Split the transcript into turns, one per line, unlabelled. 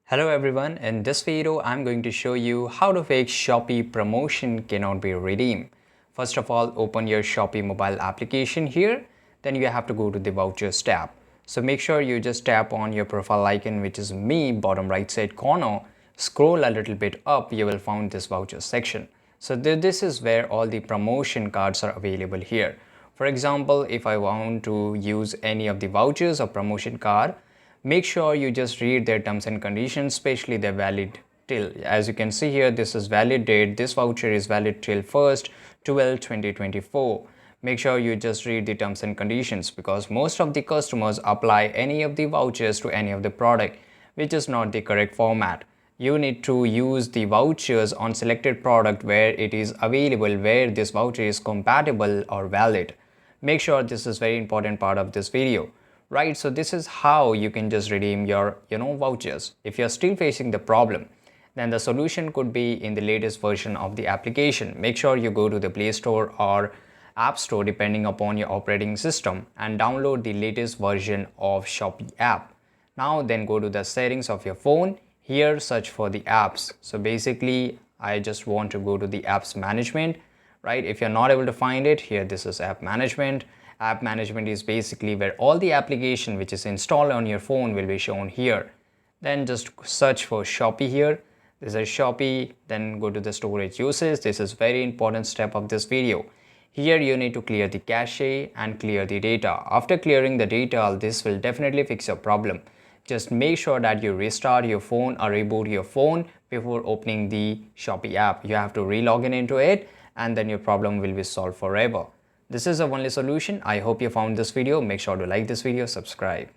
Hello everyone, in this video I'm going to show you how to fix Shopee promotion cannot be redeemed. First of all, open your Shopee mobile application here, then you have to go to the vouchers tab. So make sure you just tap on your profile icon, which is me, bottom right side corner. Scroll a little bit up, you will find this voucher section. So this is where all the promotion cards are available here. For example, if I want to use any of the vouchers or promotion card, make sure you just read their terms and conditions, especially the valid till. As you can see here, this is valid date. This voucher is valid till 1st 12 2024. Make sure you just read the terms and conditions, because most of the customers apply any of the vouchers to any of the product, which is not the correct format. You need to use the vouchers on selected product where it is available, where this voucher is compatible or valid. Make sure this is very important part of this video. Right, so this is how you can just redeem your vouchers. If you're still facing the problem, then the solution could be in the latest version of the application. Make sure you go to the Play Store or App Store depending upon your operating system and download the latest version of Shopee app. Now then go to the settings of your phone. Here search for the apps. So basically I just want to go to the apps management, right? If you're not able to find it here, this is app management. App management is basically where all the application which is installed on your phone will be shown here. Then just search for Shopee here. This is Shopee. Then go to the storage uses. This is very important step of this video. Here you need to clear the cache and clear the data. After clearing the data, this will definitely fix your problem. Just make sure that you restart your phone or reboot your phone before opening the Shopee app. You have to re-log in into it, and then your problem will be solved forever. This is the only solution. I hope you found this video. Make sure to like this video, subscribe.